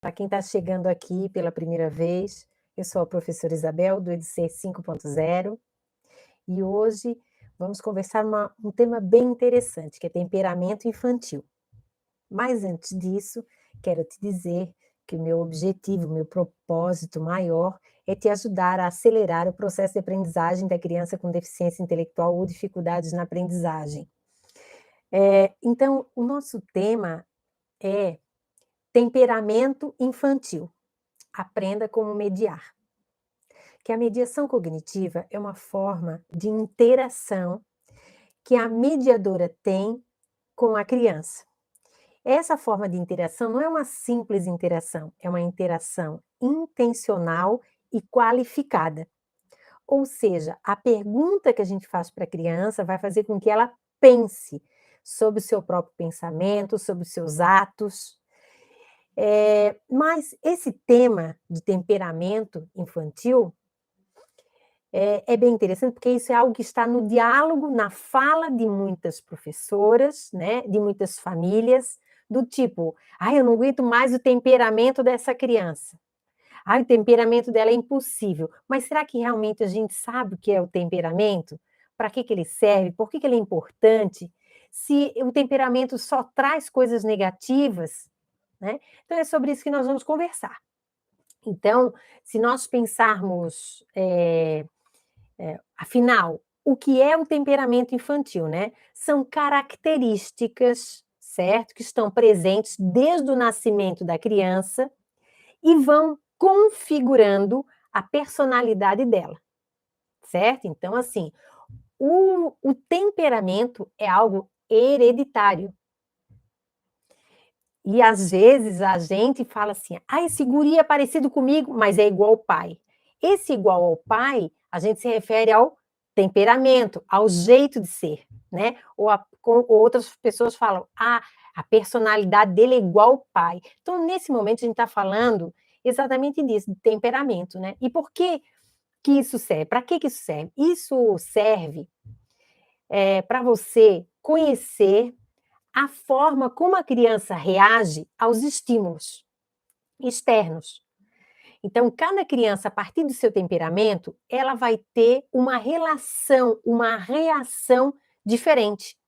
Para quem está chegando aqui pela primeira vez, eu sou a professora Isabel, do EDC 5.0, e hoje vamos conversar um tema bem interessante, que é temperamento infantil. Mas antes disso, quero te dizer que o meu objetivo, o meu propósito maior é te ajudar a acelerar o processo de aprendizagem da criança com deficiência intelectual ou dificuldades na aprendizagem. Então, o nosso tema é temperamento infantil. Aprenda como mediar. Que a mediação cognitiva é uma forma de interação que a mediadora tem com a criança. Essa forma de interação não é uma simples interação, é uma interação intencional e qualificada. Ou seja, a pergunta que a gente faz para a criança vai fazer com que ela pense sobre o seu próprio pensamento, sobre os seus atos. Mas esse tema de temperamento infantil é bem interessante, porque isso é algo que está no diálogo, na fala de muitas professoras, né, de muitas famílias, do tipo: "Ai, eu não aguento mais o temperamento dessa criança. Ai, o temperamento dela é impossível". Mas será que realmente a gente sabe o que é o temperamento? Para que ele serve? Por que ele é importante? Se o temperamento só traz coisas negativas, né? Então é sobre isso que nós vamos conversar. Então, se nós pensarmos, afinal, o que é o temperamento infantil, né? São características, certo? Que estão presentes desde o nascimento da criança e vão configurando a personalidade dela, certo? Então, assim, o temperamento é algo hereditário. E às vezes a gente fala assim: "Ah, esse guri é parecido comigo, mas é igual ao pai". Esse igual ao pai, a gente se refere ao temperamento, ao jeito de ser, né? Ou outras pessoas falam: "Ah, a personalidade dele é igual ao pai". Então, nesse momento, a gente está falando exatamente disso, de temperamento, né? E por que que isso serve? Para que isso serve? Isso serve, para você conhecer a forma como a criança reage aos estímulos externos. Então, cada criança, a partir do seu temperamento, ela vai ter uma relação, uma reação diferente.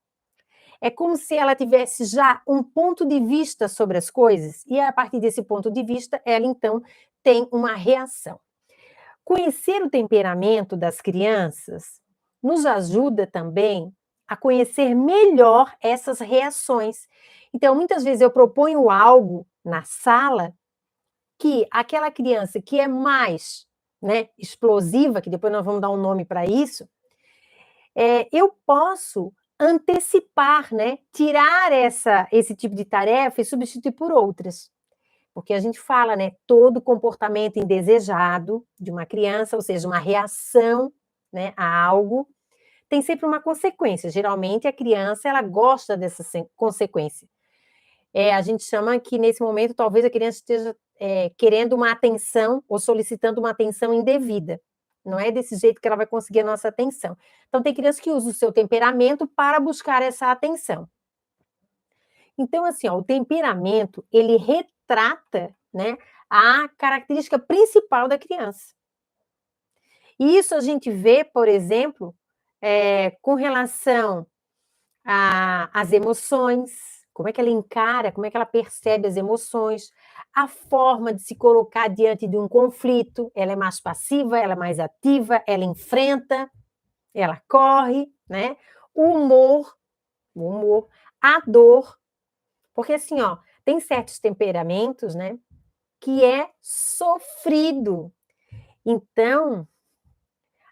É como se ela tivesse já um ponto de vista sobre as coisas, e a partir desse ponto de vista, ela então tem uma reação. Conhecer o temperamento das crianças nos ajuda também a conhecer melhor essas reações. Então, muitas vezes eu proponho algo na sala que aquela criança que é mais, né, explosiva, que depois nós vamos dar um nome para isso, eu posso antecipar, né, tirar esse tipo de tarefa e substituir por outras. Porque a gente fala, né, todo comportamento indesejado de uma criança, ou seja, uma reação, né, a algo, tem sempre uma consequência. Geralmente a criança ela gosta dessa consequência. A gente chama que nesse momento talvez a criança esteja querendo uma atenção ou solicitando uma atenção indevida. Não é desse jeito que ela vai conseguir a nossa atenção. Então tem criança que usa o seu temperamento para buscar essa atenção. Então, assim, ó, o temperamento, ele retrata, né, a característica principal da criança. E isso a gente vê, por exemplo, com relação às emoções, como é que ela encara, como é que ela percebe as emoções, a forma de se colocar diante de um conflito, ela é mais passiva, ela é mais ativa, ela enfrenta, ela corre, né? O humor, a dor, porque assim, ó, tem certos temperamentos, né, que é sofrido. Então,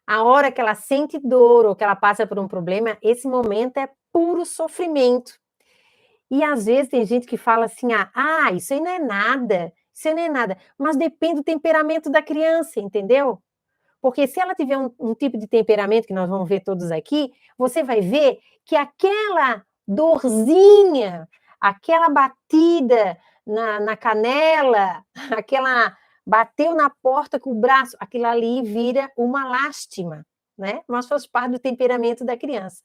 a hora que ela sente dor ou que ela passa por um problema, esse momento é puro sofrimento. E às vezes tem gente que fala assim: "Ah, isso aí não é nada, isso aí não é nada", mas depende do temperamento da criança, entendeu? Porque se ela tiver um tipo de temperamento, que nós vamos ver todos aqui, você vai ver que aquela dorzinha, aquela batida na canela, aquela bateu na porta com o braço, aquilo ali vira uma lástima, né, mas faz parte do temperamento da criança.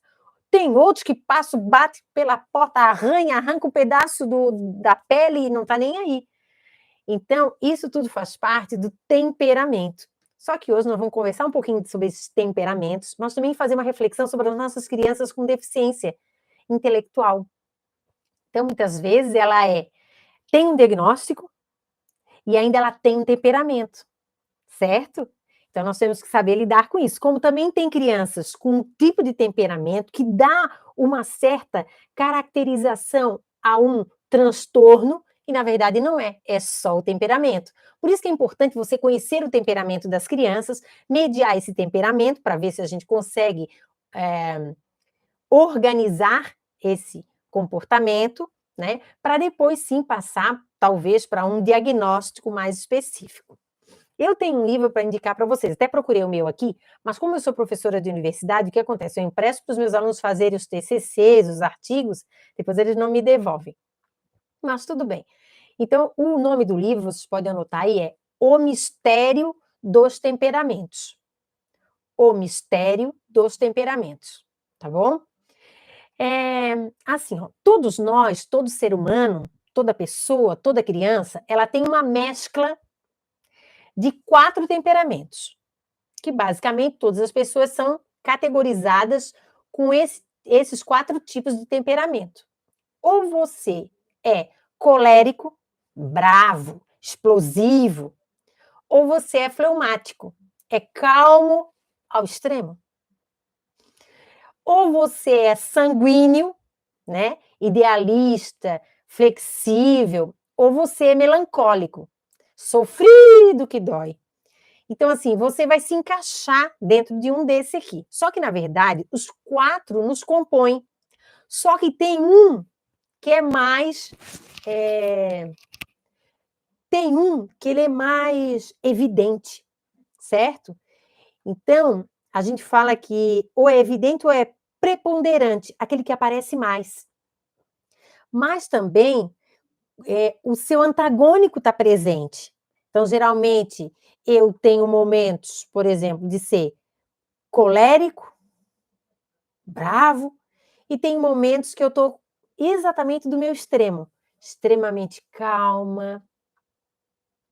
Tem outros que passam, bate pela porta, arranha, arranca um pedaço da pele e não está nem aí. Então, isso tudo faz parte do temperamento. Só que hoje nós vamos conversar um pouquinho sobre esses temperamentos, mas também fazer uma reflexão sobre as nossas crianças com deficiência intelectual. Então, muitas vezes, tem um diagnóstico e ainda ela tem um temperamento, certo? Então, nós temos que saber lidar com isso. Como também tem crianças com um tipo de temperamento que dá uma certa caracterização a um transtorno, e na verdade não é só o temperamento. Por isso que é importante você conhecer o temperamento das crianças, mediar esse temperamento para ver se a gente consegue organizar esse comportamento, né? Para depois sim passar, talvez, para um diagnóstico mais específico. Eu tenho um livro para indicar para vocês, até procurei o meu aqui, mas como eu sou professora de universidade, o que acontece? Eu empresto para os meus alunos fazerem os TCCs, os artigos, depois eles não me devolvem. Mas tudo bem. Então, o nome do livro, vocês podem anotar aí, é O Mistério dos Temperamentos. O Mistério dos Temperamentos, tá bom? Assim, ó, todos nós, todo ser humano, toda pessoa, toda criança, ela tem uma mescla de 4 temperamentos, que basicamente todas as pessoas são categorizadas com esses 4 tipos de temperamento. Ou você é colérico, bravo, explosivo, ou você é fleumático, é calmo ao extremo. Ou você é sanguíneo, né, idealista, flexível, ou você é melancólico, sofrido que dói. Então, assim, você vai se encaixar dentro de um desse aqui. Só que, na verdade, os 4 nos compõem. Só que tem um que é mais. Tem um que ele é mais evidente, certo? Então, a gente fala que ou é evidente ou é preponderante, aquele que aparece mais. Mas também o seu antagônico está presente. Então, geralmente, eu tenho momentos, por exemplo, de ser colérico, bravo, e tem momentos que eu estou exatamente do meu extremo, extremamente calma,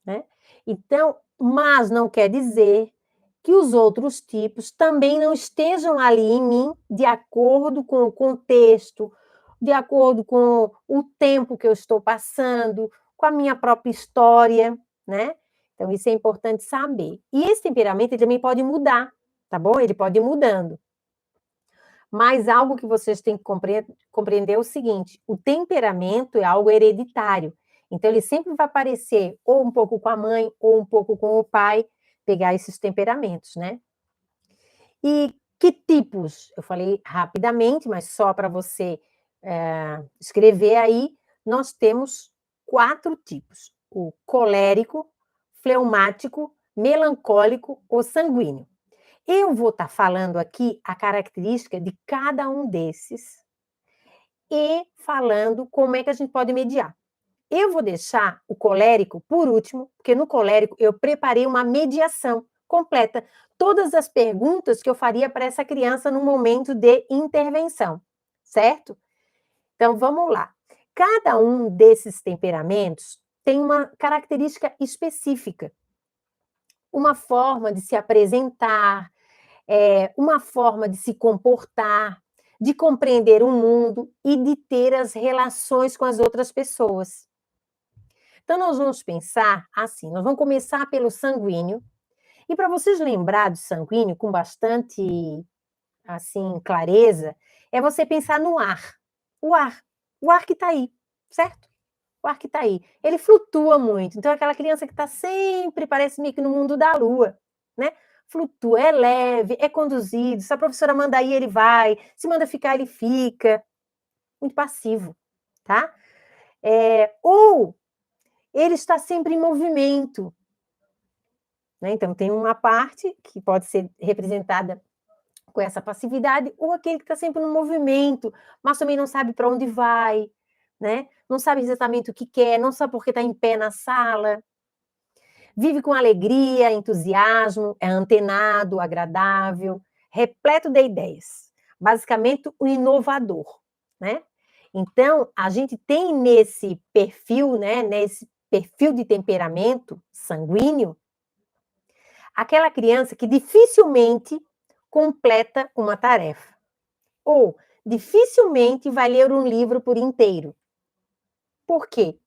né? Então, mas não quer dizer que os outros tipos também não estejam ali em mim de acordo com o contexto, de acordo com o tempo que eu estou passando, com a minha própria história, né? Então, isso é importante saber. E esse temperamento ele também pode mudar, tá bom? Ele pode ir mudando. Mas algo que vocês têm que compreender é o seguinte: o temperamento é algo hereditário. Então, ele sempre vai aparecer ou um pouco com a mãe, ou um pouco com o pai, pegar esses temperamentos, né? E que tipos? Eu falei rapidamente, mas só para você escrever aí, nós temos 4 tipos: o colérico, fleumático, melancólico ou sanguíneo. Eu vou estar falando aqui a característica de cada um desses e falando como é que a gente pode mediar. Eu vou deixar o colérico por último, porque no colérico eu preparei uma mediação completa, todas as perguntas que eu faria para essa criança no momento de intervenção, certo? Então vamos lá. Cada um desses temperamentos tem uma característica específica, uma forma de se apresentar, uma forma de se comportar, de compreender o mundo e de ter as relações com as outras pessoas. Então, nós vamos pensar assim: nós vamos começar pelo sanguíneo. E para vocês lembrar do sanguíneo com bastante assim clareza, é você pensar no ar. O ar. O ar que está aí, certo? O ar que está aí. Ele flutua muito. Então, é aquela criança que está sempre, parece meio que no mundo da lua, né? Flutua, é leve, é conduzido. Se a professora manda ir, ele vai. Se manda ficar, ele fica. Muito passivo, tá? Ou ele está sempre em movimento, né? Então, tem uma parte que pode ser representada com essa passividade, ou aquele que está sempre no movimento, mas também não sabe para onde vai, né? Não sabe exatamente o que quer, não sabe por que está em pé na sala. Vive com alegria, entusiasmo, é antenado, agradável, repleto de ideias. Basicamente, o inovador, né? Então, a gente tem nesse perfil, né, nesse perfil de temperamento sanguíneo, aquela criança que dificilmente completa uma tarefa, ou dificilmente vai ler um livro por inteiro. Por quê?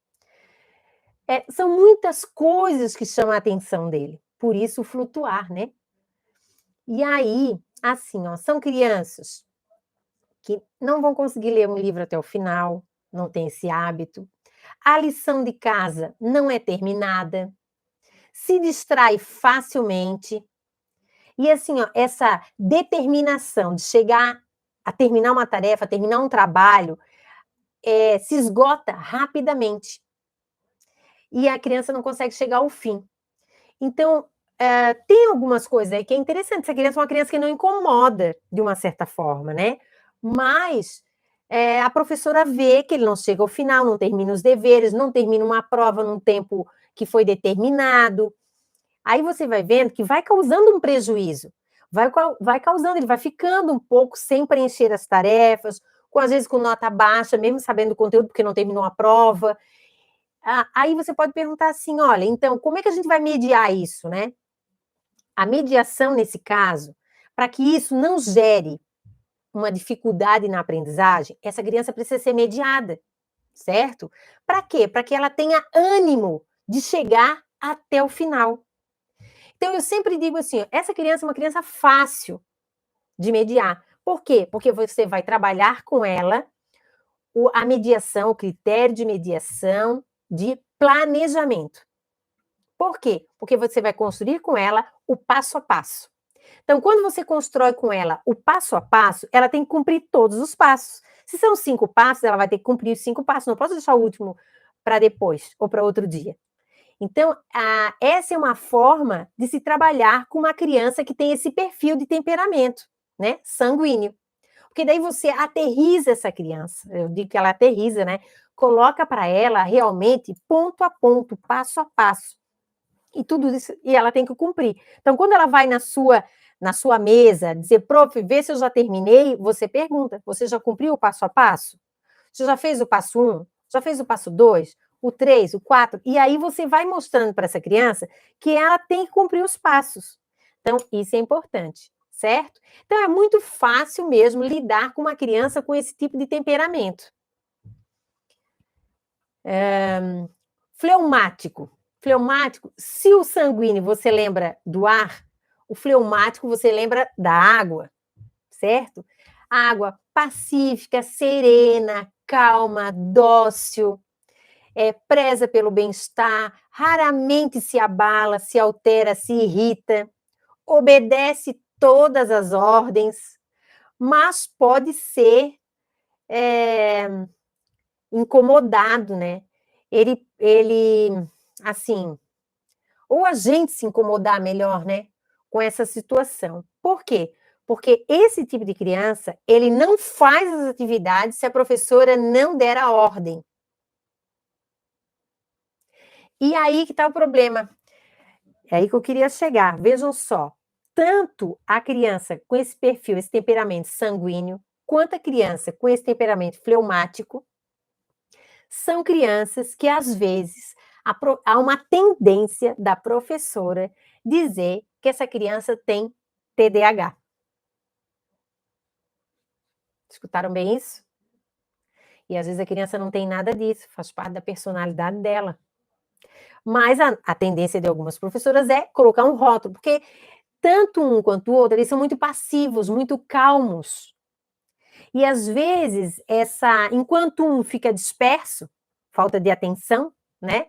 São muitas coisas que chamam a atenção dele, por isso flutuar, né? E aí, assim, ó, são crianças que não vão conseguir ler um livro até o final, não tem esse hábito. A lição de casa não é terminada, se distrai facilmente. E assim, ó, essa determinação de chegar a terminar uma tarefa, a terminar um trabalho, se esgota rapidamente. E a criança não consegue chegar ao fim. Então, tem algumas coisas aí que é interessante. Essa criança é uma criança que não incomoda, de uma certa forma, né? Mas a professora vê que ele não chega ao final, não termina os deveres, não termina uma prova num tempo que foi determinado. Aí você vai vendo que vai causando um prejuízo. Vai causando, ele vai ficando um pouco sem preencher as tarefas, às vezes com nota baixa, mesmo sabendo o conteúdo, porque não terminou a prova. Aí você pode perguntar assim, olha, então, como é que a gente vai mediar isso, né? A mediação, nesse caso, para que isso não gere uma dificuldade na aprendizagem, essa criança precisa ser mediada, certo? Para quê? Para que ela tenha ânimo de chegar até o final. Então, eu sempre digo assim, essa criança é uma criança fácil de mediar. Por quê? Porque você vai trabalhar com ela a mediação, o critério de mediação de planejamento. Por quê? Porque você vai construir com ela o passo a passo. Então, quando você constrói com ela o passo a passo, ela tem que cumprir todos os passos. Se são 5 passos, ela vai ter que cumprir os 5 passos. Não posso deixar o último para depois ou para outro dia. Então, essa é uma forma de se trabalhar com uma criança que tem esse perfil de temperamento, né? Sanguíneo. Porque daí você aterriza essa criança. Eu digo que ela aterriza, né? Coloca para ela realmente ponto a ponto, passo a passo. E tudo isso, e ela tem que cumprir. Então, quando ela vai na sua mesa dizer, prof, vê se eu já terminei, você pergunta, você já cumpriu o passo a passo? Você já fez o passo 1? Já fez o passo 2? O 3, o 4? E aí você vai mostrando para essa criança que ela tem que cumprir os passos. Então, isso é importante, certo? Então, é muito fácil mesmo lidar com uma criança com esse tipo de temperamento. Fleumático. Fleumático, se o sanguíneo você lembra do ar, o fleumático você lembra da água, certo? Água pacífica, serena, calma, dócil, preza pelo bem-estar, raramente se abala, se altera, se irrita, obedece todas as ordens, mas pode ser incomodado, né? Ele, assim, ou a gente se incomodar melhor, né, com essa situação. Por quê? Porque esse tipo de criança, ele não faz as atividades se a professora não der a ordem. E aí que está o problema. É aí que eu queria chegar. Vejam só, tanto a criança com esse perfil, esse temperamento sanguíneo, quanto a criança com esse temperamento fleumático, são crianças que, às vezes, há uma tendência da professora dizer que essa criança tem TDAH. Escutaram bem isso? E às vezes a criança não tem nada disso, faz parte da personalidade dela. Mas a tendência de algumas professoras é colocar um rótulo, porque tanto um quanto o outro, eles são muito passivos, muito calmos. E às vezes, enquanto um fica disperso, falta de atenção, né?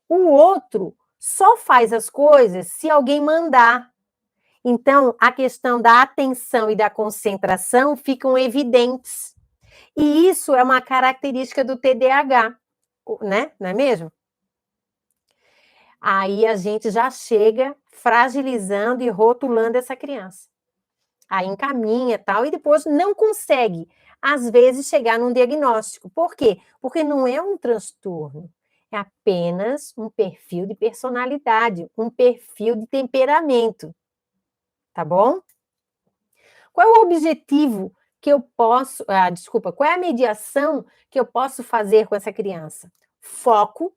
O outro só faz as coisas se alguém mandar. Então, a questão da atenção e da concentração ficam evidentes. E isso é uma característica do TDAH, né? Não é mesmo? Aí a gente já chega fragilizando e rotulando essa criança. Aí encaminha tal, e depois não consegue, às vezes, chegar num diagnóstico. Por quê? Porque não é um transtorno, é apenas um perfil de personalidade, um perfil de temperamento. Tá bom? Qual é o objetivo que eu posso... qual é a mediação que eu posso fazer com essa criança? Foco,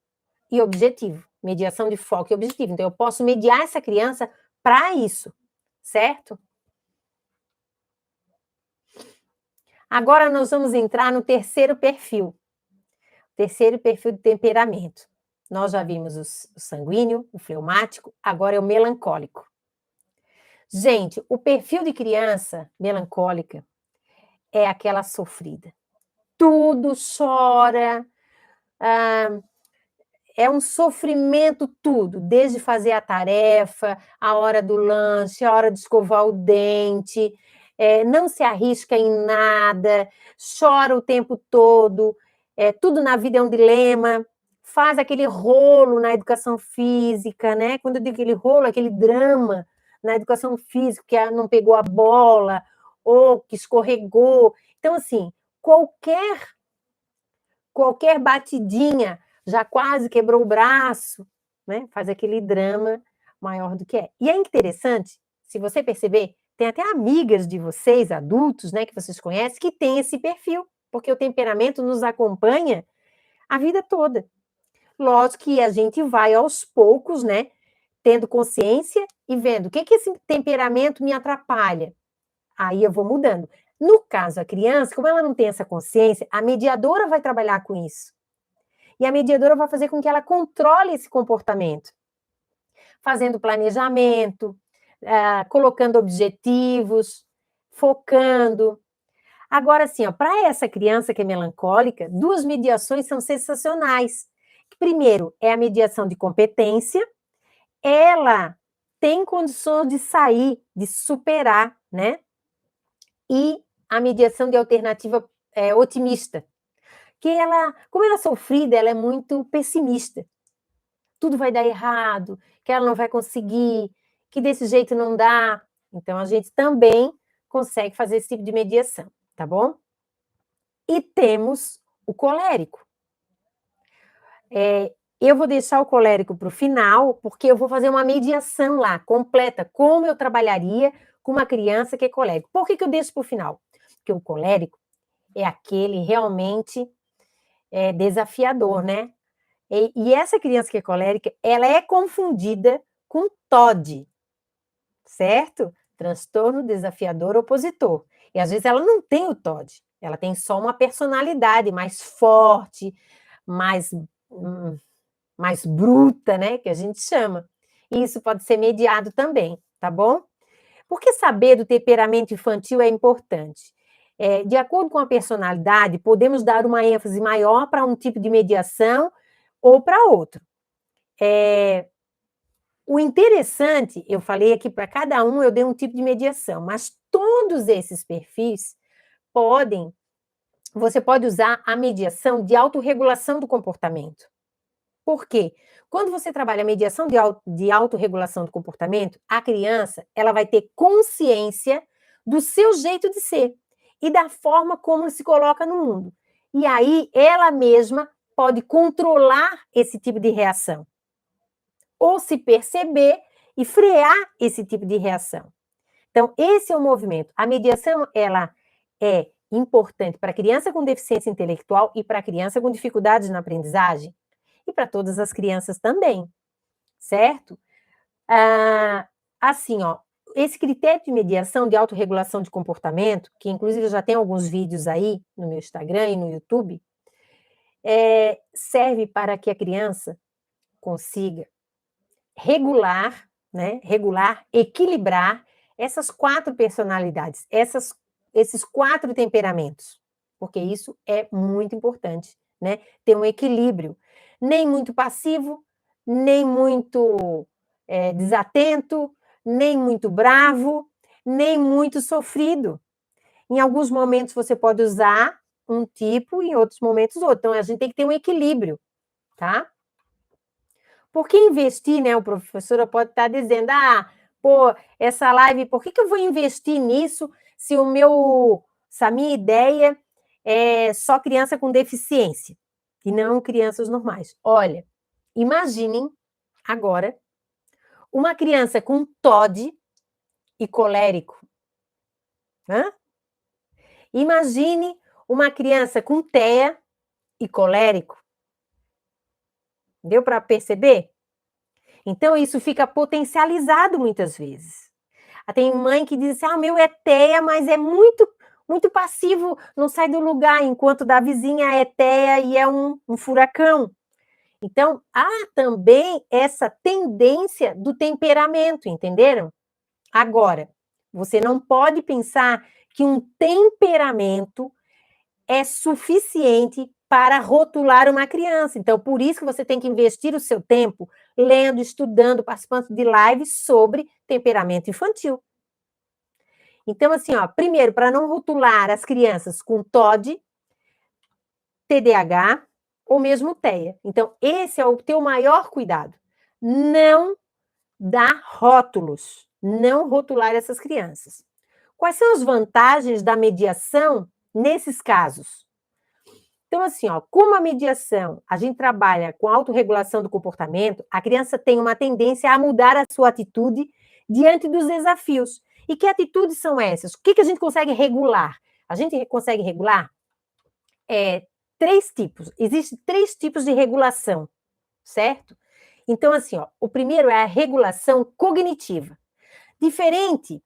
e objetivo. Mediação de foco e objetivo. Então, eu posso mediar essa criança para isso, certo? Agora nós vamos entrar no terceiro perfil. Terceiro perfil de temperamento. Nós já vimos o sanguíneo, o fleumático, agora é o melancólico. Gente, o perfil de criança melancólica é aquela sofrida. Tudo chora, é um sofrimento tudo, desde fazer a tarefa, a hora do lanche, a hora de escovar o dente, não se arrisca em nada, chora o tempo todo, tudo na vida é um dilema, faz aquele rolo na educação física, né? Quando eu digo aquele rolo, aquele drama na educação física, que não pegou a bola, ou que escorregou. Então, assim, qualquer batidinha já quase quebrou o braço, né? Faz aquele drama maior do que é. E é interessante, se você perceber, tem até amigas de vocês, adultos, né, que vocês conhecem, que têm esse perfil, porque o temperamento nos acompanha a vida toda. Lógico que a gente vai aos poucos, né, tendo consciência e vendo o que esse temperamento me atrapalha. Aí eu vou mudando. No caso, a criança, como ela não tem essa consciência, a mediadora vai trabalhar com isso. E a mediadora vai fazer com que ela controle esse comportamento, fazendo planejamento, colocando objetivos, focando. Agora, assim, para essa criança que é melancólica, duas mediações são sensacionais. Primeiro, é a mediação de competência. Ela tem condições de sair, de superar, né? E a mediação de alternativa otimista, que ela, como ela é sofrida, ela é muito pessimista. Tudo vai dar errado, que ela não vai conseguir, que desse jeito não dá. Então, a gente também consegue fazer esse tipo de mediação, tá bom? E temos o colérico. Eu vou deixar o colérico para o final, porque eu vou fazer uma mediação lá, completa, como eu trabalharia com uma criança que é colérico. Por que eu deixo para o final? Porque o colérico é aquele realmente desafiador, né? E essa criança que é colérica, ela é confundida com TOD, certo? Transtorno desafiador opositor. E às vezes ela não tem o TOD, ela tem só uma personalidade mais forte, mais, mais bruta, né? Que a gente chama. E isso pode ser mediado também, tá bom? Porque saber do temperamento infantil é importante. De acordo com a personalidade, podemos dar uma ênfase maior para um tipo de mediação ou para outro. O interessante, eu falei aqui, para cada um eu dei um tipo de mediação, mas todos esses perfis você pode usar a mediação de autorregulação do comportamento. Por quê? Quando você trabalha a mediação de autorregulação do comportamento, a criança ela vai ter consciência do seu jeito de ser e da forma como se coloca no mundo. E aí ela mesma pode controlar esse tipo de reação. Ou se perceber e frear esse tipo de reação. Então, esse é o movimento. A mediação, ela é importante para a criança com deficiência intelectual e para a criança com dificuldades na aprendizagem e para todas as crianças também, certo? Assim, ó, esse critério de mediação de autorregulação de comportamento, que inclusive eu já tenho alguns vídeos aí no meu Instagram e no YouTube, serve para que a criança consiga regular, né? Regular, equilibrar essas 4 personalidades, esses 4 temperamentos, porque isso é muito importante, né? Ter um equilíbrio, nem muito passivo, nem muito desatento, nem muito bravo, nem muito sofrido. Em alguns momentos você pode usar um tipo, em outros momentos outro. Então a gente tem que ter um equilíbrio, tá? Porque investir, né? O professor pode estar dizendo, pô, essa live, por que eu vou investir nisso se a minha ideia é só criança com deficiência e não crianças normais? Olha, imaginem agora uma criança com TOD e colérico. Hã? Imagine uma criança com TEA e colérico. Deu para perceber? Então, isso fica potencializado muitas vezes. Tem mãe que diz assim, o meu é TEA, mas é muito, muito passivo, não sai do lugar, enquanto da vizinha é TEA e é um furacão. Então, há também essa tendência do temperamento, entenderam? Agora, você não pode pensar que um temperamento é suficiente para rotular uma criança. Então, por isso que você tem que investir o seu tempo lendo, estudando, participando de lives sobre temperamento infantil. Então, assim, primeiro, para não rotular as crianças com TOD, TDAH ou mesmo TEA. Então, esse é o teu maior cuidado. Não dar rótulos, não rotular essas crianças. Quais são as vantagens da mediação nesses casos? Então, assim, como a mediação, a gente trabalha com autorregulação do comportamento, a criança tem uma tendência a mudar a sua atitude diante dos desafios. E que atitudes são essas? O que a gente consegue regular? A gente consegue regular 3 tipos. Existem 3 tipos de regulação, certo? Então, assim, o primeiro é a regulação cognitiva. Diferente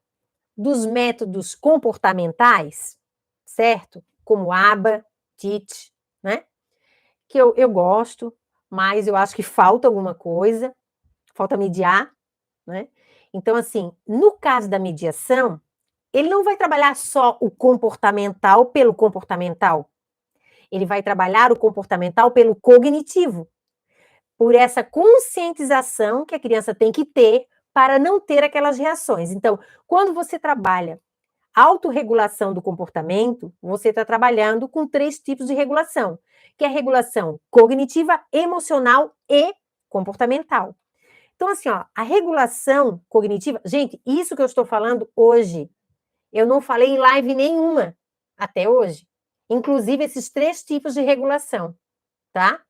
dos métodos comportamentais, certo? Como ABA, TIT, né? Que eu gosto, mas eu acho que falta alguma coisa, falta mediar, né? Então, assim, no caso da mediação, ele não vai trabalhar só o comportamental pelo comportamental, ele vai trabalhar o comportamental pelo cognitivo, por essa conscientização que a criança tem que ter para não ter aquelas reações. Então, quando você trabalha autorregulação do comportamento, você está trabalhando com 3 tipos de regulação, que é a regulação cognitiva, emocional e comportamental. Então, assim, a regulação cognitiva, gente, isso que eu estou falando hoje, eu não falei em live nenhuma até hoje, inclusive esses 3 tipos de regulação, tá?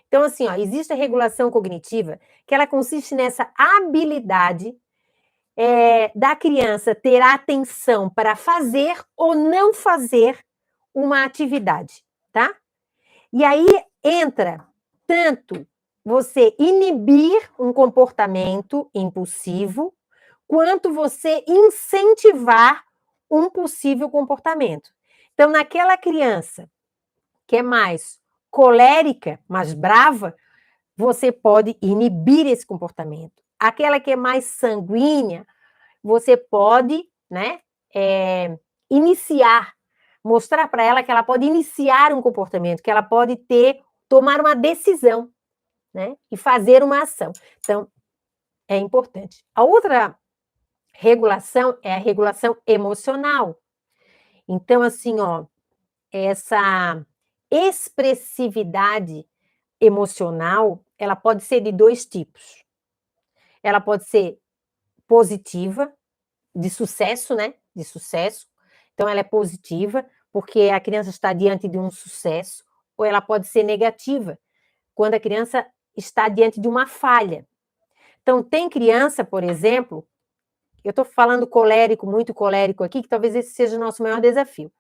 Então, assim, existe a regulação cognitiva, que ela consiste nessa habilidade da criança ter a atenção para fazer ou não fazer uma atividade, tá? E aí entra tanto você inibir um comportamento impulsivo, quanto você incentivar um possível comportamento. Então, naquela criança que é mais colérica, mais brava, você pode inibir esse comportamento. Aquela que é mais sanguínea, você pode, né, iniciar, mostrar para ela que ela pode iniciar um comportamento, que ela pode tomar uma decisão, né, e fazer uma ação. Então, é importante. A outra regulação é a regulação emocional. Então, assim, essa expressividade emocional, ela pode ser de 2 tipos. Ela pode ser positiva, de sucesso, né? De sucesso. Então, ela é positiva, porque a criança está diante de um sucesso, ou ela pode ser negativa, quando a criança está diante de uma falha. Então, tem criança, por exemplo, eu estou falando colérico, muito colérico aqui, que talvez esse seja o nosso maior desafio.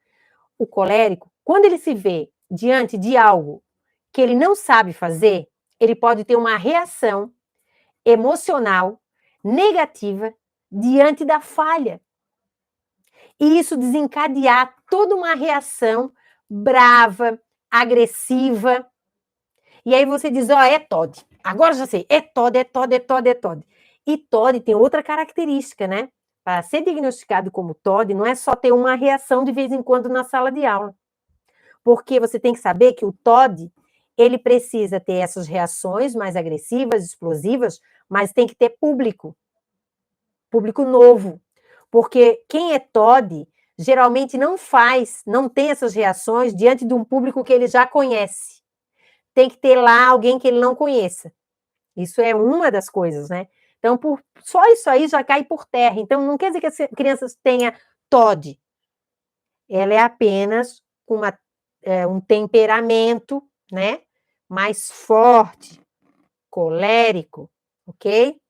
O colérico, quando ele se vê diante de algo que ele não sabe fazer, ele pode ter uma reação emocional negativa diante da falha. E isso desencadear toda uma reação brava, agressiva. E aí você diz, é TOD. Agora já sei, é TOD, é TOD, é TOD, é TOD. E TOD tem outra característica, né? Para ser diagnosticado como TOD, não é só ter uma reação de vez em quando na sala de aula. Porque você tem que saber que o TOD, ele precisa ter essas reações mais agressivas, explosivas, mas tem que ter público novo. Porque quem é TOD geralmente não tem essas reações diante de um público que ele já conhece. Tem que ter lá alguém que ele não conheça. Isso é uma das coisas, né? Então, só isso aí já cai por terra. Então, não quer dizer que a criança tenha TOD. Ela é apenas um temperamento, né? Mais forte, colérico, ok?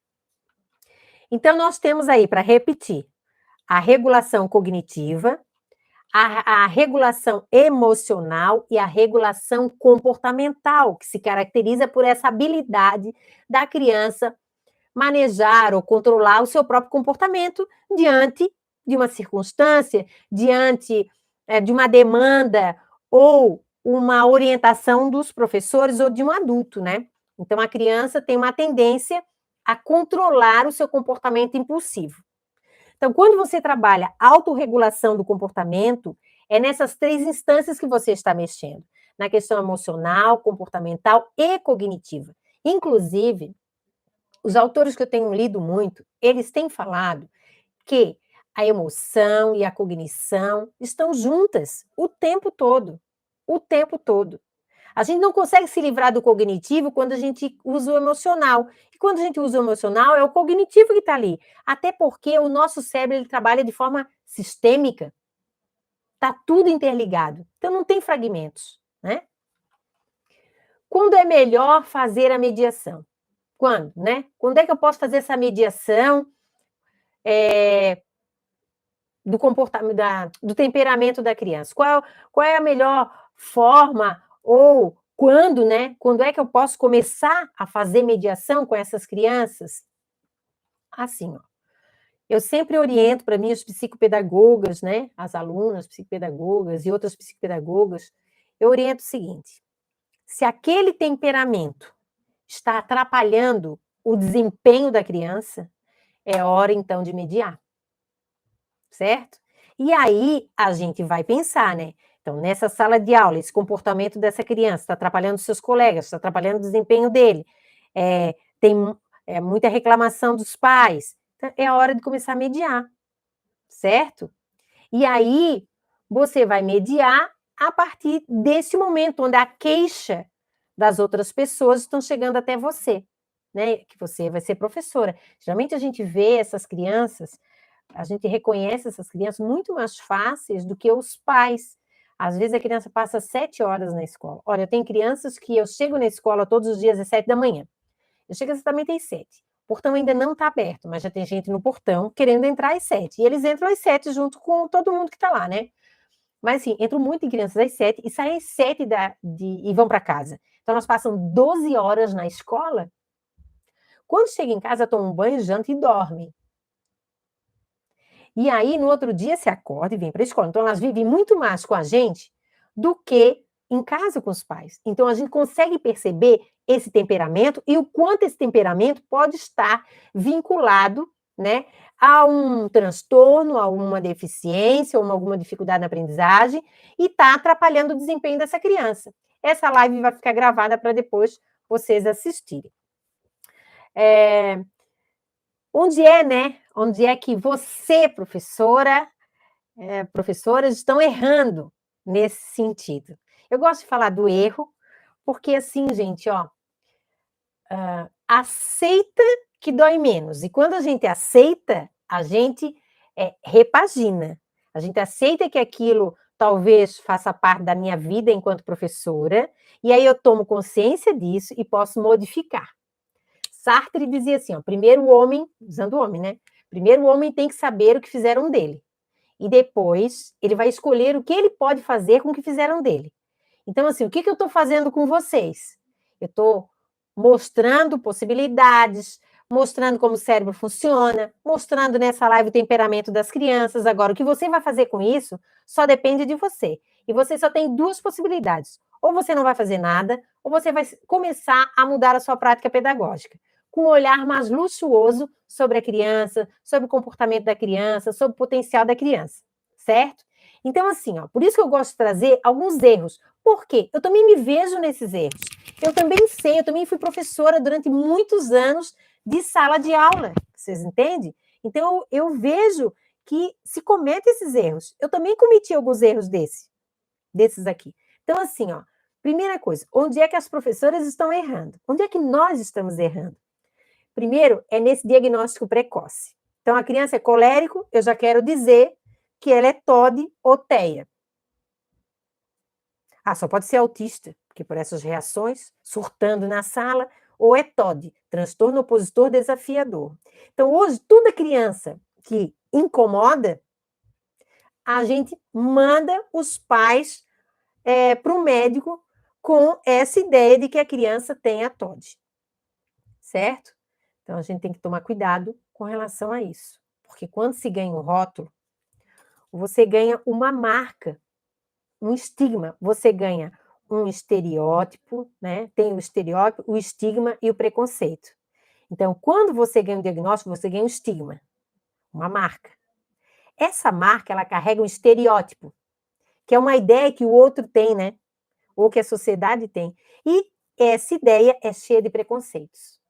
Então, nós temos aí, para repetir, a regulação cognitiva, a regulação emocional e a regulação comportamental, que se caracteriza por essa habilidade da criança manejar ou controlar o seu próprio comportamento diante de uma circunstância, diante de uma demanda ou uma orientação dos professores ou de um adulto, né? Então, a criança tem uma tendência a controlar o seu comportamento impulsivo. Então, quando você trabalha autorregulação do comportamento, é nessas 3 instâncias que você está mexendo, na questão emocional, comportamental e cognitiva. Inclusive, os autores que eu tenho lido muito, eles têm falado que a emoção e a cognição estão juntas o tempo todo, o tempo todo. A gente não consegue se livrar do cognitivo quando a gente usa o emocional. E quando a gente usa o emocional, é o cognitivo que está ali. Até porque o nosso cérebro ele trabalha de forma sistêmica. Está tudo interligado. Então não tem fragmentos, né? Quando é melhor fazer a mediação? Quando, né? Quando é que eu posso fazer essa mediação do comportamento, do temperamento da criança? Qual é a melhor forma ou quando, né? Quando é que eu posso começar a fazer mediação com essas crianças? Assim, ó. Eu sempre oriento para mim as psicopedagogas, né? As alunas psicopedagogas e outras psicopedagogas, eu oriento o seguinte: se aquele temperamento está atrapalhando o desempenho da criança, é hora então de mediar, certo? E aí a gente vai pensar, né? Então, nessa sala de aula, esse comportamento dessa criança está atrapalhando seus colegas, está atrapalhando o desempenho dele, tem muita reclamação dos pais, então, é a hora de começar a mediar, certo? E aí você vai mediar a partir desse momento, onde a queixa das outras pessoas estão chegando até você, né? Que você vai ser professora. Geralmente a gente vê essas crianças, a gente reconhece essas crianças muito mais fáceis do que os pais. Às vezes a criança passa 7 horas na escola. Olha, eu tenho crianças que eu chego na escola todos os dias às 7 da manhã. Eu chego exatamente às 7. O portão ainda não está aberto, mas já tem gente no portão querendo entrar às 7. E eles entram às 7 junto com todo mundo que está lá, né? Mas assim, entram muito crianças às 7 e saem às 7 e vão para casa. Então elas passam 12 horas na escola. Quando chega em casa, toma um banho, janta e dorme. E aí, no outro dia, se acorda e vem para a escola. Então, elas vivem muito mais com a gente do que em casa com os pais. Então, a gente consegue perceber esse temperamento e o quanto esse temperamento pode estar vinculado, né, a um transtorno, a uma deficiência, ou alguma dificuldade na aprendizagem, e está atrapalhando o desempenho dessa criança. Essa live vai ficar gravada para depois vocês assistirem. Onde é que você, professoras, estão errando nesse sentido? Eu gosto de falar do erro, porque assim, gente, ó, aceita que dói menos. E quando a gente aceita, a gente repagina. A gente aceita que aquilo talvez faça parte da minha vida enquanto professora, e aí eu tomo consciência disso e posso modificar. Sartre dizia assim, ó, primeiro o homem, usando o homem, né? Primeiro o homem tem que saber o que fizeram dele. E depois ele vai escolher o que ele pode fazer com o que fizeram dele. Então, assim, o que eu estou fazendo com vocês? Eu estou mostrando possibilidades, mostrando como o cérebro funciona, mostrando nessa live o temperamento das crianças. Agora, o que você vai fazer com isso só depende de você. E você só tem 2 possibilidades. Ou você não vai fazer nada, ou você vai começar a mudar a sua prática pedagógica, com um olhar mais luxuoso sobre a criança, sobre o comportamento da criança, sobre o potencial da criança, certo? Então, assim, ó, por isso que eu gosto de trazer alguns erros. Por quê? Eu também me vejo nesses erros. Eu também sei, eu também fui professora durante muitos anos de sala de aula, vocês entendem? Então, eu vejo que se comete esses erros. Eu também cometi alguns erros desses aqui. Então, assim, ó, primeira coisa, onde é que as professoras estão errando? Onde é que nós estamos errando? Primeiro, é nesse diagnóstico precoce. Então, a criança é colérico, eu já quero dizer que ela é TOD ou TEA. Só pode ser autista, porque por essas reações, surtando na sala, ou é TOD, transtorno opositor desafiador. Então, hoje, toda criança que incomoda, a gente manda os pais para o médico com essa ideia de que a criança tem a TOD, certo? Então, a gente tem que tomar cuidado com relação a isso, porque quando se ganha um rótulo, você ganha uma marca, um estigma, você ganha um estereótipo, né? Tem o estereótipo, o estigma e o preconceito. Então, quando você ganha um diagnóstico, você ganha um estigma, uma marca. Essa marca, ela carrega um estereótipo, que é uma ideia que o outro tem, né? Ou que a sociedade tem. E essa ideia é cheia de preconceitos.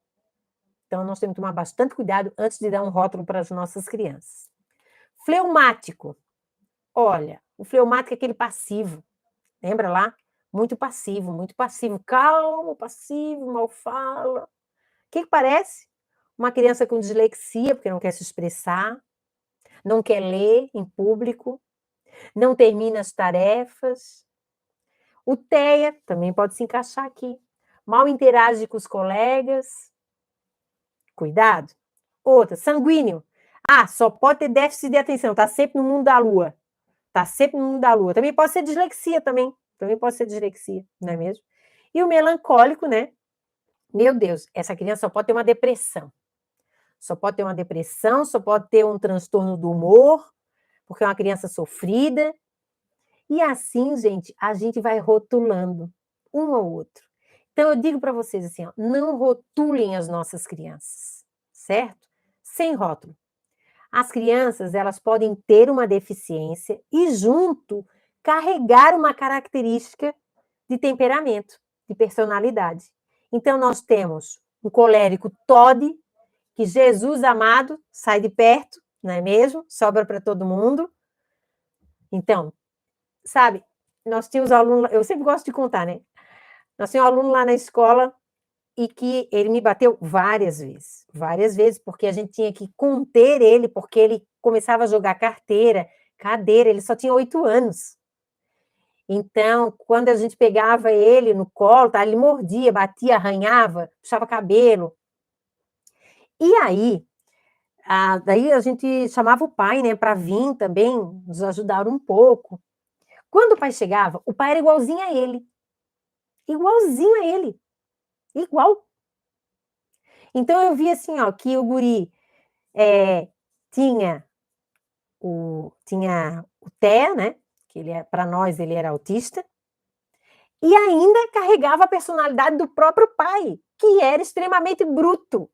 Então, nós temos que tomar bastante cuidado antes de dar um rótulo para as nossas crianças. Fleumático. Olha, o fleumático é aquele passivo. Lembra lá? Muito passivo, muito passivo. Calmo, passivo, mal fala. O que parece? Uma criança com dislexia, porque não quer se expressar, não quer ler em público, não termina as tarefas. O TEA também pode se encaixar aqui. Mal interage com os colegas. Cuidado. Outra, sanguíneo. Ah, só pode ter déficit de atenção, tá sempre no mundo da lua. Tá sempre no mundo da lua. Também pode ser dislexia também. Também pode ser dislexia, não é mesmo? E o melancólico, né? Meu Deus, essa criança só pode ter uma depressão. Só pode ter uma depressão, só pode ter um transtorno do humor, porque é uma criança sofrida. E assim, gente, a gente vai rotulando um ao outro. Então, eu digo para vocês assim, ó, não rotulem as nossas crianças, certo? Sem rótulo. As crianças, elas podem ter uma deficiência e, junto, carregar uma característica de temperamento, de personalidade. Então, nós temos um colérico TOD, que Jesus amado sai de perto, não é mesmo? Sobra para todo mundo. Então, sabe, nós tínhamos aluno, eu sempre gosto de contar, né? Nós tínhamos um aluno lá na escola e que ele me bateu várias vezes, porque a gente tinha que conter ele, porque ele começava a jogar cadeira, ele só tinha 8 anos. Então, quando a gente pegava ele no colo, tá, ele mordia, batia, arranhava, puxava cabelo. E aí, daí a gente chamava o pai, né, para vir também nos ajudar um pouco. Quando o pai chegava, o pai era igualzinho a ele. Igualzinho a ele. Igual. Então eu vi assim, ó, que o guri tinha o TEA, né? Que ele para nós ele era autista, e ainda carregava a personalidade do próprio pai, que era extremamente bruto.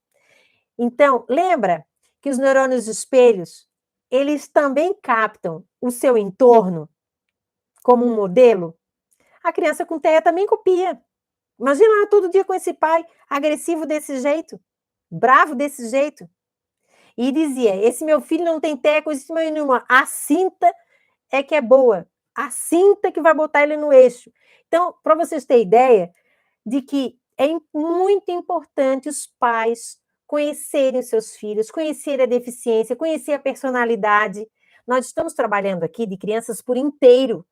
Então, lembra que os neurônios espelhos, eles também captam o seu entorno como um modelo? A criança com TEA também copia. Imagina ela todo dia com esse pai agressivo desse jeito, bravo desse jeito. E dizia, esse meu filho não tem TEA coisa nenhuma, a cinta é que é boa, a cinta que vai botar ele no eixo. Então, para vocês terem ideia de que é muito importante os pais conhecerem os seus filhos, conhecer a deficiência, conhecer a personalidade. Nós estamos trabalhando aqui de crianças por inteiro.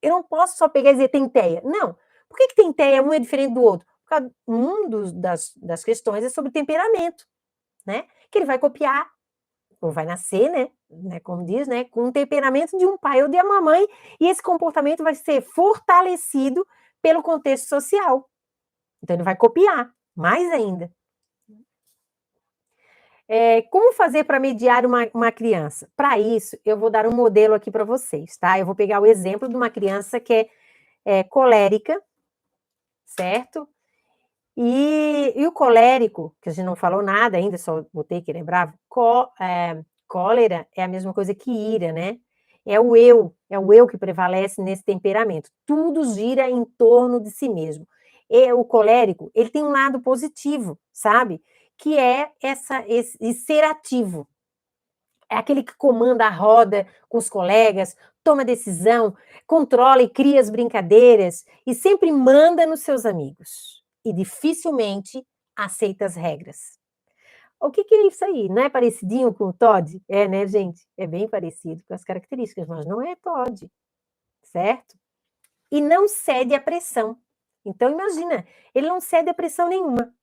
Eu não posso só pegar e dizer tem TEA. Não. Por que tem TEA? Um é diferente do outro? Porque das questões é sobre temperamento, né? Que ele vai copiar, ou vai nascer, né? Como diz, né? Com o temperamento de um pai ou de uma mãe, e esse comportamento vai ser fortalecido pelo contexto social. Então, ele vai copiar, mais ainda. Como fazer para mediar uma criança? Para isso, eu vou dar um modelo aqui para vocês, tá? Eu vou pegar o exemplo de uma criança que é colérica, certo? E o colérico, que a gente não falou nada ainda, só botei que lembrava, cólera é a mesma coisa que ira, né? É o eu que prevalece nesse temperamento. Tudo gira em torno de si mesmo. E o colérico, ele tem um lado positivo, sabe? Que é esse ser ativo. É aquele que comanda a roda com os colegas, toma decisão, controla e cria as brincadeiras e sempre manda nos seus amigos. E dificilmente aceita as regras. O que é isso aí? Não é parecidinho com o Todd? É, né, gente? É bem parecido com as características, mas não é Todd, certo? E não cede à pressão. Então, imagina, ele não cede a pressão nenhuma.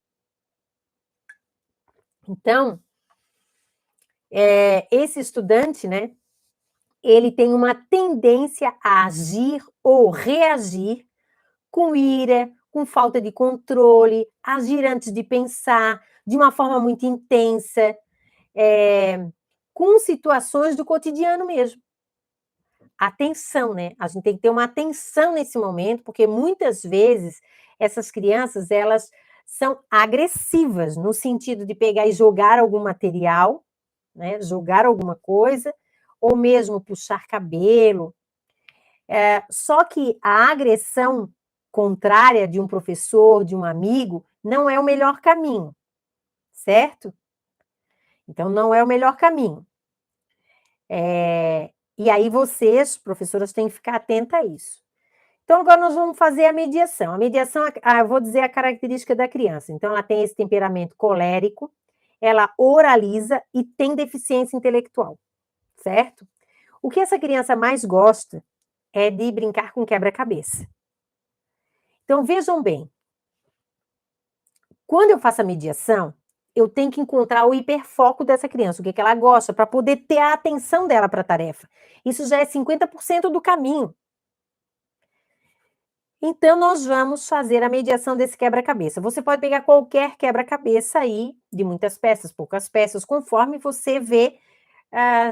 Então, esse estudante, né, ele tem uma tendência a agir ou reagir com ira, com falta de controle, agir antes de pensar, de uma forma muito intensa, com situações do cotidiano mesmo. Atenção, né? A gente tem que ter uma atenção nesse momento, porque muitas vezes essas crianças, elas são agressivas, no sentido de pegar e jogar algum material, né? Jogar alguma coisa, ou mesmo puxar cabelo. Só que a agressão contrária de um professor, de um amigo, não é o melhor caminho, certo? Então, não é o melhor caminho. E aí vocês, professoras, têm que ficar atentas a isso. Então, agora nós vamos fazer a mediação. A mediação, eu vou dizer a característica da criança. Então, ela tem esse temperamento colérico, ela oraliza e tem deficiência intelectual, certo? O que essa criança mais gosta é de brincar com quebra-cabeça. Então, vejam bem, quando eu faço a mediação, eu tenho que encontrar o hiperfoco dessa criança, o que ela gosta, para poder ter a atenção dela para a tarefa. Isso já é 50% do caminho. Então, nós vamos fazer a mediação desse quebra-cabeça. Você pode pegar qualquer quebra-cabeça aí, de muitas peças, poucas peças, conforme você vê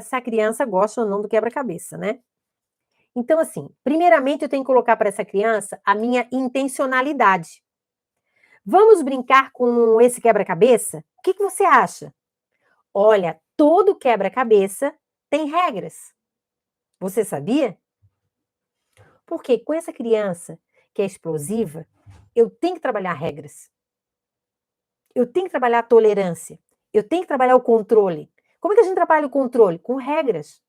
se a criança gosta ou não do quebra-cabeça, né? Então, assim, primeiramente eu tenho que colocar para essa criança a minha intencionalidade. Vamos brincar com esse quebra-cabeça? O que você acha? Olha, todo quebra-cabeça tem regras. Você sabia? Porque com essa criança que é explosiva, eu tenho que trabalhar regras. Eu tenho que trabalhar a tolerância. Eu tenho que trabalhar o controle. Como é que a gente trabalha o controle? Com regras.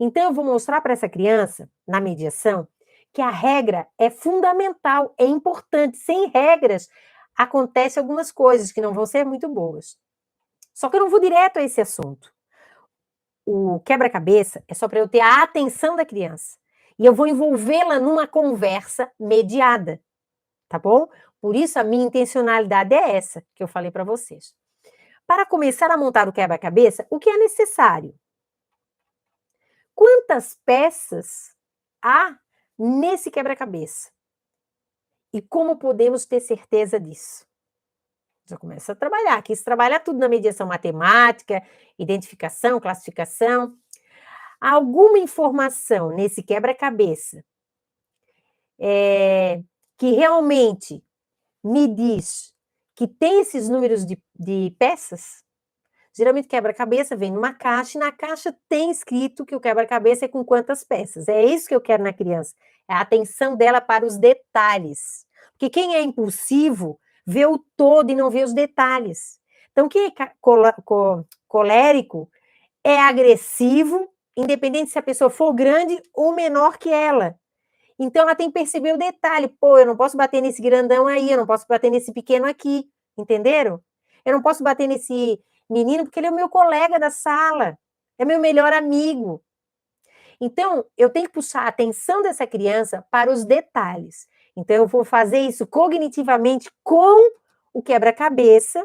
Então, eu vou mostrar para essa criança, na mediação, que a regra é fundamental, é importante. Sem regras, acontecem algumas coisas que não vão ser muito boas. Só que eu não vou direto a esse assunto. O quebra-cabeça é só para eu ter a atenção da criança. E eu vou envolvê-la numa conversa mediada, tá bom? Por isso, a minha intencionalidade é essa que eu falei para vocês. Para começar a montar o quebra-cabeça, o que é necessário? Quantas peças há nesse quebra-cabeça? E como podemos ter certeza disso? Já começa a trabalhar. Aqui se trabalha tudo na mediação matemática, identificação, classificação. Há alguma informação nesse quebra-cabeça que realmente me diz que tem esses números de peças? Geralmente quebra-cabeça vem numa caixa e na caixa tem escrito que o quebra-cabeça é com quantas peças. É isso que eu quero na criança, é a atenção dela para os detalhes. Porque quem é impulsivo vê o todo e não vê os detalhes. Então, quem é colérico é agressivo, independente se a pessoa for grande ou menor que ela. Então, ela tem que perceber o detalhe. Pô, eu não posso bater nesse grandão aí, eu não posso bater nesse pequeno aqui. Entenderam? Eu não posso bater nesse menino porque ele é o meu colega da sala, é meu melhor amigo. Então, eu tenho que puxar a atenção dessa criança para os detalhes. Então, eu vou fazer isso cognitivamente com o quebra-cabeça,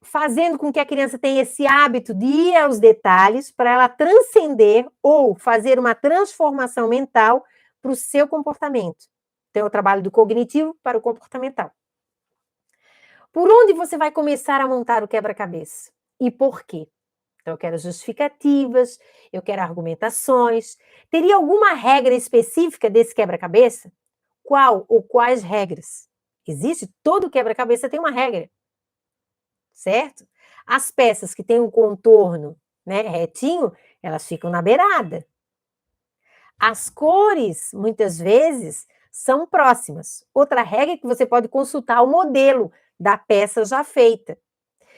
fazendo com que a criança tenha esse hábito de ir aos detalhes para ela transcender ou fazer uma transformação mental para o seu comportamento. Então, eu trabalho do cognitivo para o comportamental. Por onde você vai começar a montar o quebra-cabeça? E por quê? Então, eu quero justificativas, eu quero argumentações. Teria alguma regra específica desse quebra-cabeça? Qual ou quais regras? Existe? Todo quebra-cabeça tem uma regra, certo? As peças que têm um contorno, né, retinho, elas ficam na beirada. As cores, muitas vezes, são próximas. Outra regra é que você pode consultar o modelo da peça já feita.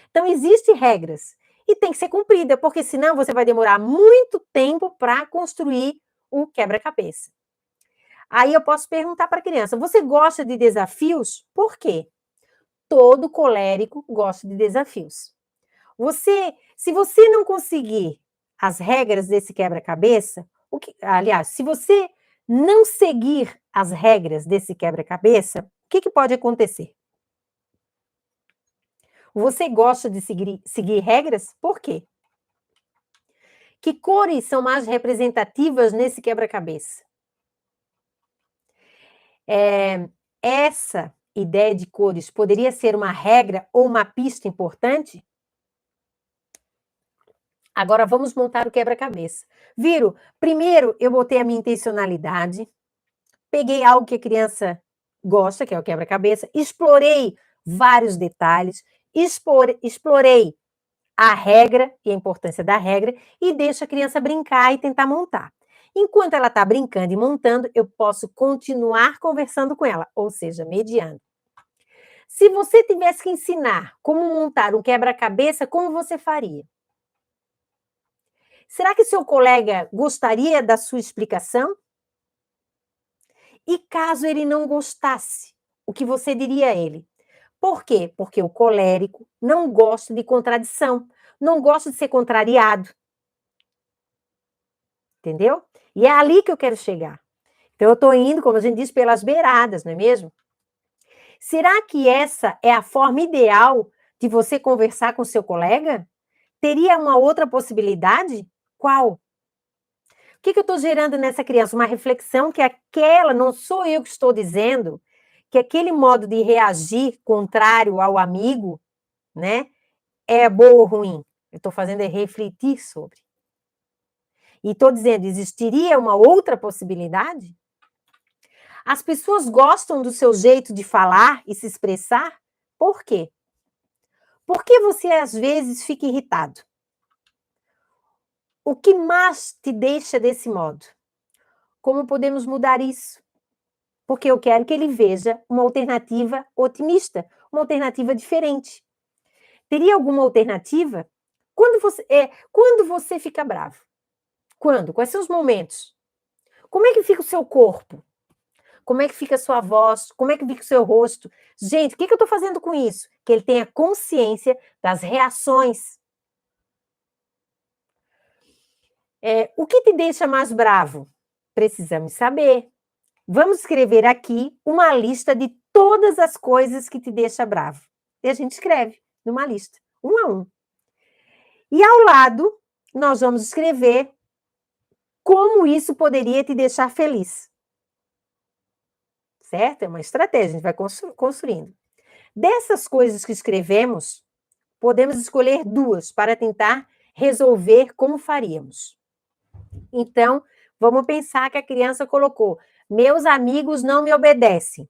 Então, existem regras e tem que ser cumprida, porque senão você vai demorar muito tempo para construir o quebra-cabeça. Aí eu posso perguntar para a criança: você gosta de desafios? Por quê? Todo colérico gosta de desafios. Se você não conseguir as regras desse quebra-cabeça, aliás, se você não seguir as regras desse quebra-cabeça, o que pode acontecer? Você gosta de seguir regras? Por quê? Que cores são mais representativas nesse quebra-cabeça? Essa ideia de cores poderia ser uma regra ou uma pista importante? Agora vamos montar o quebra-cabeça. Viram? Primeiro eu botei a minha intencionalidade, peguei algo que a criança gosta, que é o quebra-cabeça, explorei vários detalhes, explorei a regra e a importância da regra e deixo a criança brincar e tentar montar. Enquanto ela está brincando e montando, eu posso continuar conversando com ela, ou seja, mediando. Se você tivesse que ensinar como montar um quebra-cabeça, como você faria? Será que seu colega gostaria da sua explicação? E caso ele não gostasse, o que você diria a ele? Por quê? Porque o colérico não gosta de contradição, não gosta de ser contrariado. Entendeu? E é ali que eu quero chegar. Então, eu estou indo, como a gente diz, pelas beiradas, não é mesmo? Será que essa é a forma ideal de você conversar com seu colega? Teria uma outra possibilidade? Qual? O que eu estou gerando nessa criança? Uma reflexão que aquela, não sou eu que estou dizendo, que aquele modo de reagir contrário ao amigo, né, é bom ou ruim. Eu estou fazendo é refletir sobre. E estou dizendo, existiria uma outra possibilidade? As pessoas gostam do seu jeito de falar e se expressar? Por quê? Por que você às vezes fica irritado? O que mais te deixa desse modo? Como podemos mudar isso? Porque eu quero que ele veja uma alternativa otimista, uma alternativa diferente. Teria alguma alternativa? Quando você fica bravo? Quando? Quais são os momentos? Como é que fica o seu corpo? Como é que fica a sua voz? Como é que fica o seu rosto? Gente, o que eu estou fazendo com isso? Que ele tenha consciência das reações. O que te deixa mais bravo? Precisamos saber. Vamos escrever aqui uma lista de todas as coisas que te deixa bravo. E a gente escreve numa lista, um a um. E ao lado, nós vamos escrever como isso poderia te deixar feliz. Certo? É uma estratégia, a gente vai construindo. Dessas coisas que escrevemos, podemos escolher duas para tentar resolver como faríamos. Então, vamos pensar que a criança colocou: meus amigos não me obedecem,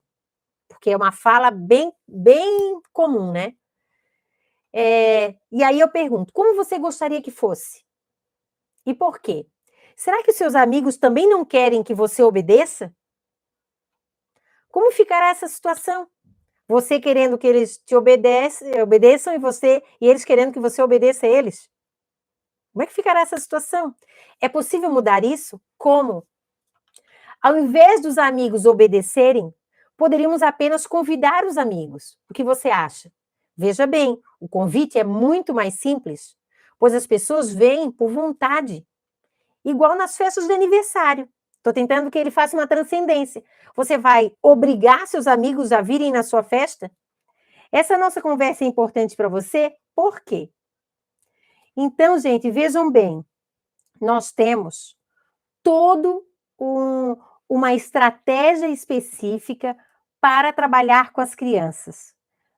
porque é uma fala bem comum, né? E aí eu pergunto: como você gostaria que fosse? E por quê? Será que seus amigos também não querem que você obedeça? Como ficará essa situação? Você querendo que eles te obedeçam e eles querendo que você obedeça a eles? Como é que ficará essa situação? É possível mudar isso? Como? Ao invés dos amigos obedecerem, poderíamos apenas convidar os amigos. O que você acha? Veja bem, o convite é muito mais simples, pois as pessoas vêm por vontade, igual nas festas de aniversário. Estou tentando que ele faça uma transcendência. Você vai obrigar seus amigos a virem na sua festa? Essa nossa conversa é importante para você? Por quê? Então, gente, vejam bem, nós temos todo uma estratégia específica para trabalhar com as crianças,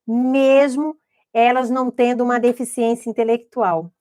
mesmo elas não tendo uma deficiência intelectual.